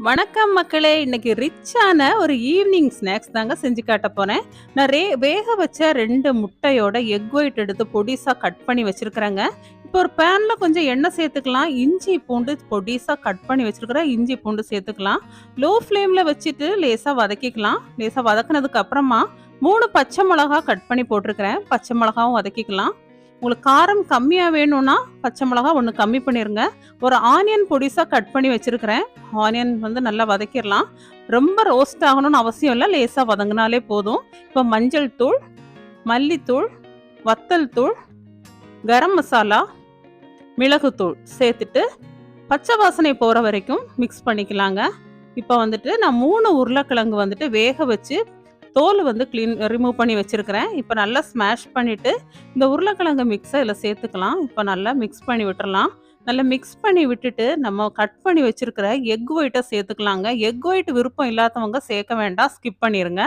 வணக்கம் மக்களே. இன்னைக்கு ரிச்சான ஒரு ஈவினிங் ஸ்நாக்ஸ் தாங்க செஞ்சு காட்ட போறேன். நான் வேக வச்ச 2 முட்டையோட எக் ஒயிட் எடுத்து பொடிசா கட் பண்ணி வச்சிருக்கிறேங்க. இப்போ ஒரு பேன்ல கொஞ்சம் எண்ணெய் சேர்த்துக்கலாம். இஞ்சி பூண்டு பொடிசா கட் பண்ணி வச்சிருக்கிறேன். இஞ்சி பூண்டு சேர்த்துக்கலாம். லோ ஃப்ளேம்ல வச்சுட்டு லேசா வதக்கிக்கலாம். லேசா வதக்குனதுக்கு அப்புறமா 3 பச்சை மிளகா கட் பண்ணி போட்டிருக்கிறேன். பச்சை மிளகாவும் வதக்கிக்கலாம். உங்களுக்கு காரம் கம்மியா வேணும்னா பச்சை மிளகா 1 கம்மி பண்ணிருங்க. ஒரு ஆனியன் பொடிசா கட் பண்ணி வச்சிருக்கிறேன். ஆனியன் நல்லா வதக்கிடலாம். ரொம்ப ரோஸ்ட் ஆகணும்னு அவசியம் இல்லை, லேசாக வதங்கினாலே போதும். இப்போ மஞ்சள் தூள், மல்லித்தூள், வத்தல் தூள், கரம் மசாலா, மிளகுத்தூள் சேர்த்துட்டு பச்சை வாசனை போகிற வரைக்கும் மிக்ஸ் பண்ணிக்கலாங்க. இப்போ நான் 3 உருளைக்கிழங்கு வேக வச்சு தோல் ரிமூவ் பண்ணி வச்சிருக்கிறேன். இப்போ நல்லா ஸ்மாஷ் பண்ணிவிட்டு இந்த உருளைக்கிழங்கு மிக்ஸை இதில் சேர்த்துக்கலாம். இப்போ நல்லா மிக்ஸ் பண்ணி விட்டுறலாம். நல்லா மிக்ஸ் பண்ணி விட்டுட்டு நம்ம கட் பண்ணி வச்சிருக்கிற எக் ஒயிட்டை சேர்த்துக்கலாங்க. எக் ஒயிட் விருப்பம் இல்லாதவங்க சேர்க்க வேண்டாம், ஸ்கிப் பண்ணிடுங்க.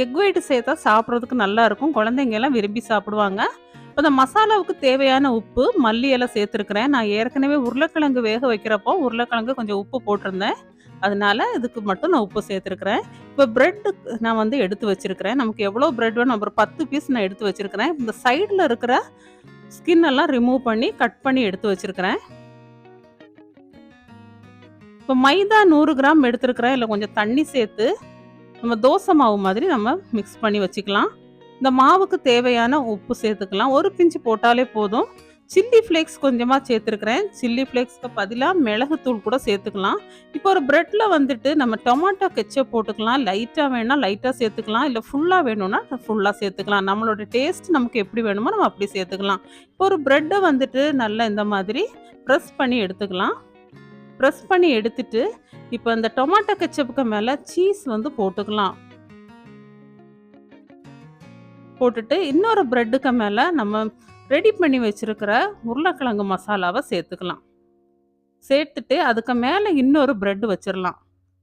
எக் ஒயிட் சேர்த்தா சாப்பிட்றதுக்கு நல்லா இருக்கும், குழந்தைங்க எல்லாம் விரும்பி சாப்பிடுவாங்க. இப்போ இந்த மசாலாவுக்கு தேவையான உப்பு, மல்லி எல்லாம் சேர்த்துருக்கிறேன். நான் ஏற்கனவே உருளைக்கிழங்கு வேக வைக்கிறப்போ உருளைக்கிழங்கு கொஞ்சம் உப்பு போட்டிருந்தேன், அதனால இதுக்கு மட்டும் நான் உப்பு சேர்த்துருக்கிறேன். இப்போ பிரெட் நான் எடுத்து வச்சிருக்கிறேன். நமக்கு எவ்வளோ பிரெட் வேணும், ஒரு 10 பீஸ் நான் எடுத்து வச்சிருக்கிறேன். இந்த சைடில் இருக்கிற ஸ்கின் எல்லாம் ரிமூவ் பண்ணி கட் பண்ணி எடுத்து வச்சிருக்கிறேன். இப்போ மைதா 100 கிராம் எடுத்துருக்கிறேன். இல்லை கொஞ்சம் தண்ணி சேர்த்து நம்ம தோசை மாவு மாதிரி நம்ம மிக்ஸ் பண்ணி வச்சுக்கலாம். இந்த மாவுக்கு தேவையான உப்பு சேர்த்துக்கலாம். 1 பிஞ்சு போட்டாலே போதும். சில்லி ஃப்ளேக்ஸ் கொஞ்சமாக சேர்த்துருக்கிறேன். சில்லி ஃப்ளேக்ஸ்க்கு பதிலாக மிளகுத்தூள் கூட சேர்த்துக்கலாம். இப்போ ஒரு ப்ரெட்டில் நம்ம டொமாட்டோ கெச்சப் போட்டுக்கலாம். லைட்டாக வேணால் லைட்டாக சேர்த்துக்கலாம், இல்லை ஃபுல்லாக வேணும்னா ஃபுல்லாக சேர்த்துக்கலாம். நம்மளோட டேஸ்ட் நமக்கு எப்படி வேணுமோ நம்ம அப்படி சேர்த்துக்கலாம். இப்போ ஒரு ப்ரெட்டை நல்லா இந்த மாதிரி ப்ரெஸ் பண்ணி எடுத்துக்கலாம். ப்ரெஸ் பண்ணி எடுத்துட்டு இப்போ இந்த டொமாட்டோ கெச்சப்புக்கு மேலே சீஸ் போட்டுக்கலாம். போட்டுட்டு இன்னொரு ப்ரெட்டுக்கு மேலே நம்ம ரெடி பண்ணி வச்சிருக்கிற உருளைக்கிழங்கு மசாலாவை சேர்த்துக்கலாம். சேர்த்துட்டு அதுக்கு மேலே இன்னொரு ப்ரெட் வச்சிடலாம்.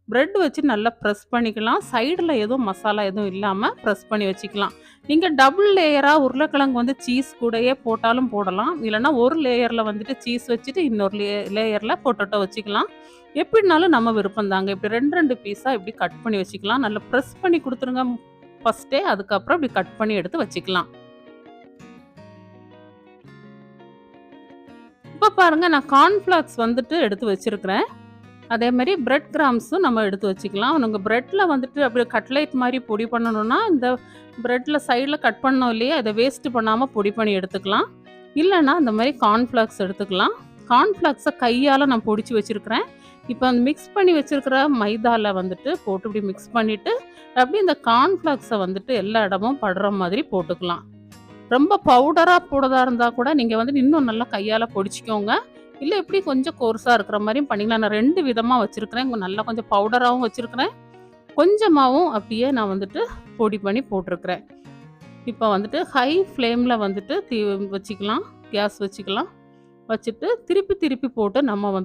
ப்ரெட் வச்சு நல்லா ப்ரெஸ் பண்ணிக்கலாம். சைடில் எதுவும் மசாலா எதுவும் இல்லாமல் ப்ரெஸ் பண்ணி வச்சுக்கலாம். நீங்கள் டபுள் லேயராக உருளைக்கிழங்கு சீஸ் கூடயே போட்டாலும் போடலாம், இல்லைனா ஒரு லேயரில் சீஸ் வச்சுட்டு இன்னொரு லேயரில் பொட்டேட்டோ வச்சுக்கலாம். எப்படினாலும் நம்ம விருப்பம் தாங்க. இப்படி 2 பீஸாக இப்படி கட் பண்ணி வச்சுக்கலாம். நல்லா ப்ரெஸ் பண்ணி கொடுத்துருங்க ஃபஸ்ட்டே, அதுக்கப்புறம் இப்படி கட் பண்ணி எடுத்து வச்சுக்கலாம். இப்போ பாருங்கள், நான் கார்ன்ஃப்ளாக்ஸ் எடுத்து வச்சுருக்கிறேன். அதே மாதிரி பிரெட் கிராம்ஸும் நம்ம எடுத்து வச்சுக்கலாம். உங்கள் ப்ரெட்டில் அப்படியே கட்லைட் மாதிரி பொடி பண்ணணுன்னா இந்த ப்ரெட்டில் சைடில் கட் பண்ணோம் இல்லையா, அதை வேஸ்ட்டு பண்ணாமல் பொடி பண்ணி எடுத்துக்கலாம். இல்லைன்னா இந்த மாதிரி கார்ன்ஃப்ளாக்ஸ் எடுத்துக்கலாம். கார்ன்ஃப்ளாக்ஸை கையால் நான் பொடிச்சு வச்சுருக்கிறேன். இப்போ அந்த மிக்ஸ் பண்ணி வச்சுருக்கிற மைதாவில் போட்டு இப்படி மிக்ஸ் பண்ணிவிட்டு அப்படியே இந்த கார்ன்ஃப்ளாக்ஸை எல்லா இடமும் படுற மாதிரி போட்டுக்கலாம். ரொம்ப பவுடராக போடுறதா இருந்தால் கூட நீங்கள் இன்னும் நல்லா கையால் பொடிச்சிக்கோங்க. இல்லை இப்படி கொஞ்சம் கோர்ஸாக இருக்கிற மாதிரியும் பண்ணிக்கலாம். நான் 2 விதமாக வச்சுருக்கிறேன். நல்லா கொஞ்சம் பவுடராகவும் வச்சுருக்கிறேன், கொஞ்சமாகவும் அப்படியே நான் பொடி பண்ணி போட்டிருக்கிறேன். இப்போ ஹை ஃப்ளேமில் தீ வச்சுக்கலாம், கேஸ் வச்சுக்கலாம். வச்சுட்டு திருப்பி போட்டு நம்ம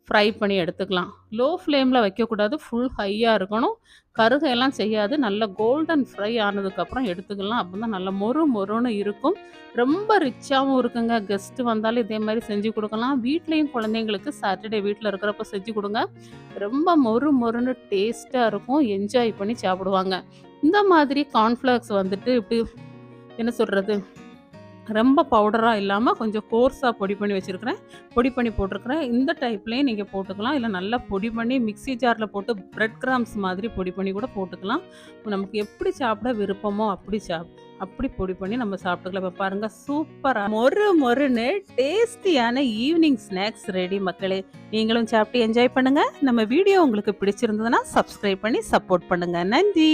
ஃப்ரை பண்ணி எடுத்துக்கலாம். லோ ஃப்ளேமில் வைக்கக்கூடாது, ஃபுல் ஹையாக இருக்கணும். கருகையெல்லாம் செய்யாது. நல்லா கோல்டன் ஃப்ரை ஆனதுக்கப்புறம் எடுத்துக்கலாம். அப்போ தான் நல்லா மொறுன்னு இருக்கும். ரொம்ப ரிச்சாகவும் இருக்குங்க. கெஸ்ட்டு வந்தாலும் இதே மாதிரி செஞ்சு கொடுக்கலாம். வீட்லேயும் குழந்தைங்களுக்கு சாட்டர்டே வீட்டில் இருக்கிறப்ப செஞ்சு கொடுங்க. ரொம்ப மொறுன்னு டேஸ்ட்டாக இருக்கும். என்ஜாய் பண்ணி சாப்பிடுவாங்க. இந்த மாதிரி கார்ன்ஃப்ளாக்ஸ் இப்படி என்ன சொல்கிறது, ரொம்ப பவுடராக இல்லாமல் கொஞ்சம் கோர்ஸாக பொடி பண்ணி வச்சுருக்கிறேன். பொடி பண்ணி போட்டிருக்கிறேன். இந்த டைப்லேயும் நீங்கள் போட்டுக்கலாம். இல்லை நல்லா பொடி பண்ணி மிக்ஸி ஜாரில் போட்டு பிரெட் கிராம்ஸ் மாதிரி பொடி பண்ணி கூட போட்டுக்கலாம். நமக்கு எப்படி சாப்பிட விருப்பமோ அப்படி பொடி பண்ணி நம்ம சாப்பிட்டுக்கலாம். இப்போ பாருங்கள், சூப்பராக மொறுன்னு டேஸ்டியான ஈவினிங் ஸ்நாக்ஸ் ரெடி மக்களே. நீங்களும் சாப்பிட்டு என்ஜாய் பண்ணுங்கள். நம்ம வீடியோ உங்களுக்கு பிடிச்சிருந்ததுன்னா சப்ஸ்கிரைப் பண்ணி சப்போர்ட் பண்ணுங்கள். நன்றி.